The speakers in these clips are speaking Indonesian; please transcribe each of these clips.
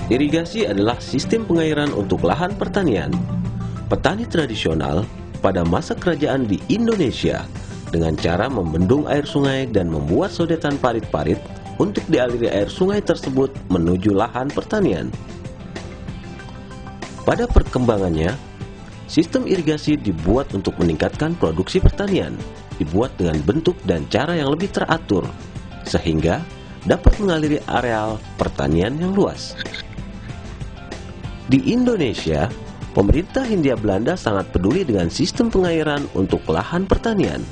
Irigasi adalah sistem pengairan untuk lahan pertanian. Petani tradisional pada masa kerajaan di Indonesia dengan cara membendung air sungai dan membuat sodetan parit-parit untuk dialiri air sungai tersebut menuju lahan pertanian. Pada perkembangannya, sistem irigasi dibuat untuk meningkatkan produksi pertanian, dibuat dengan bentuk dan cara yang lebih teratur, sehingga dapat mengaliri areal pertanian yang luas. Di Indonesia, pemerintah Hindia Belanda sangat peduli dengan sistem pengairan untuk lahan pertanian.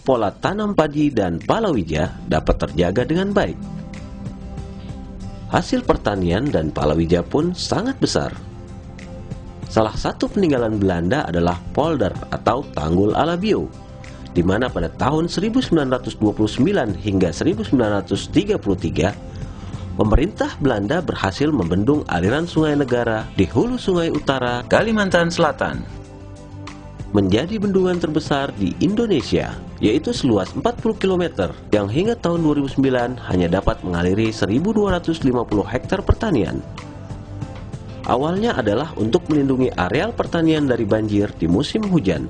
Pola tanam padi dan palawija dapat terjaga dengan baik. Hasil pertanian dan palawija pun sangat besar. Salah satu peninggalan Belanda adalah polder atau tanggul alabio, di mana pada tahun 1929 hingga 1933, pemerintah Belanda berhasil membendung aliran sungai negara di hulu Sungai Utara, Kalimantan Selatan, menjadi bendungan terbesar di Indonesia, yaitu seluas 40 km yang hingga tahun 2009 hanya dapat mengaliri 1.250 hektar pertanian. Awalnya adalah untuk melindungi areal pertanian dari banjir di musim hujan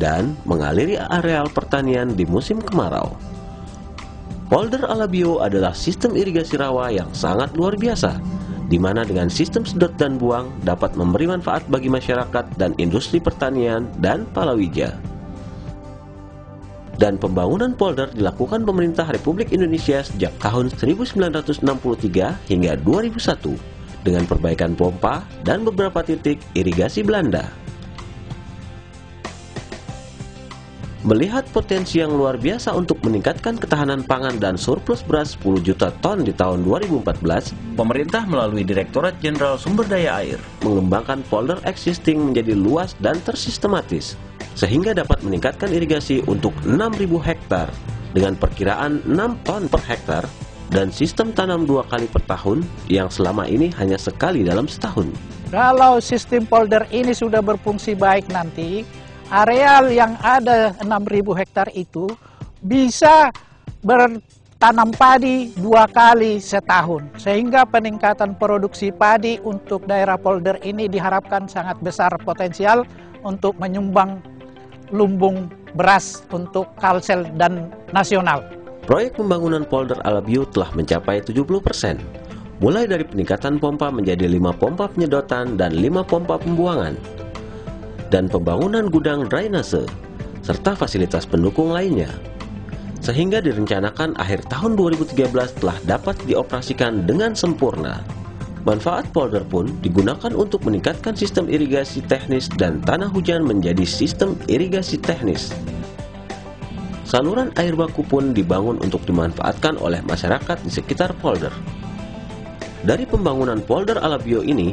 dan mengaliri areal pertanian di musim kemarau. Polder alabio adalah sistem irigasi rawa yang sangat luar biasa, di mana dengan sistem sedot dan buang dapat memberi manfaat bagi masyarakat dan industri pertanian dan palawija. Dan pembangunan polder dilakukan pemerintah Republik Indonesia sejak tahun 1963 hingga 2001 dengan perbaikan pompa dan beberapa titik irigasi Belanda. Melihat potensi yang luar biasa untuk meningkatkan ketahanan pangan dan surplus beras 10 juta ton di tahun 2014, pemerintah melalui Direktorat Jenderal Sumber Daya Air mengembangkan polder existing menjadi luas dan tersistematis, sehingga dapat meningkatkan irigasi untuk 6.000 hektar dengan perkiraan 6 ton per hektar dan sistem tanam 2 kali per tahun yang selama ini hanya sekali dalam setahun. Kalau sistem polder ini sudah berfungsi baik nanti, areal yang ada 6.000 hektar itu bisa bertanam padi 2 kali setahun, sehingga peningkatan produksi padi untuk daerah polder ini diharapkan sangat besar potensial untuk menyumbang lumbung beras untuk Kalsel dan nasional. Proyek pembangunan polder alabio telah mencapai 70%, mulai dari peningkatan pompa menjadi 5 pompa penyedotan dan 5 pompa pembuangan, dan pembangunan gudang drainase, serta fasilitas pendukung lainnya. Sehingga direncanakan akhir tahun 2013 telah dapat dioperasikan dengan sempurna. Manfaat polder pun digunakan untuk meningkatkan sistem irigasi teknis dan tanah hujan menjadi sistem irigasi teknis. Saluran air baku pun dibangun untuk dimanfaatkan oleh masyarakat di sekitar polder. Dari pembangunan polder alabio ini,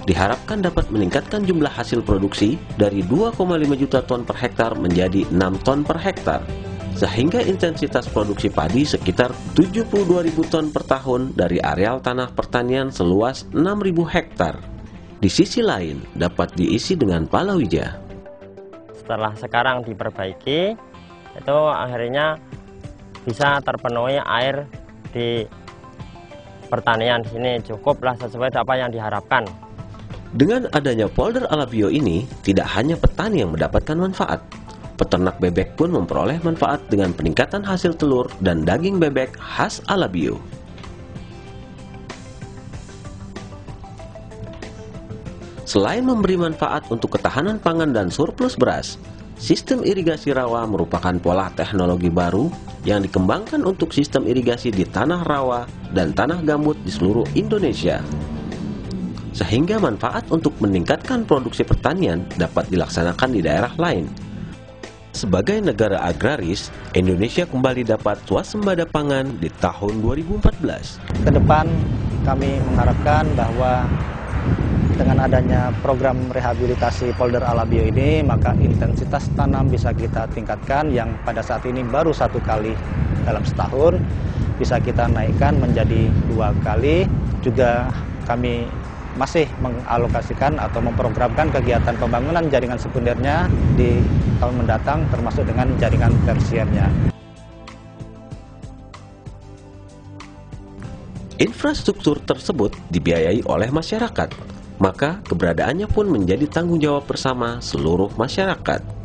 diharapkan dapat meningkatkan jumlah hasil produksi dari 2,5 juta ton per hektar menjadi 6 ton per hektar, sehingga intensitas produksi padi sekitar 72.000 ton per tahun dari areal tanah pertanian seluas 6.000 hektar. Di sisi lain, dapat diisi dengan palawija. Setelah sekarang diperbaiki, itu akhirnya bisa terpenuhi air di pertanian sini, cukuplah sesuai apa yang diharapkan. Dengan adanya polder alabio ini, tidak hanya petani yang mendapatkan manfaat, peternak bebek pun memperoleh manfaat dengan peningkatan hasil telur dan daging bebek khas alabio. Selain memberi manfaat untuk ketahanan pangan dan surplus beras, sistem irigasi rawa merupakan pola teknologi baru yang dikembangkan untuk sistem irigasi di tanah rawa dan tanah gambut di seluruh Indonesia, sehingga manfaat untuk meningkatkan produksi pertanian dapat dilaksanakan di daerah lain. Sebagai negara agraris, Indonesia kembali dapat swasembada pangan di tahun 2014. Kedepan kami mengharapkan bahwa dengan adanya program rehabilitasi polder alabio ini, maka intensitas tanam bisa kita tingkatkan yang pada saat ini baru 1 kali dalam setahun, bisa kita naikkan menjadi 2 kali. Juga kami masih mengalokasikan atau memprogramkan kegiatan pembangunan jaringan sekundernya di tahun mendatang, termasuk dengan jaringan tersiernya. Infrastruktur tersebut dibiayai oleh masyarakat, maka keberadaannya pun menjadi tanggung jawab bersama seluruh masyarakat.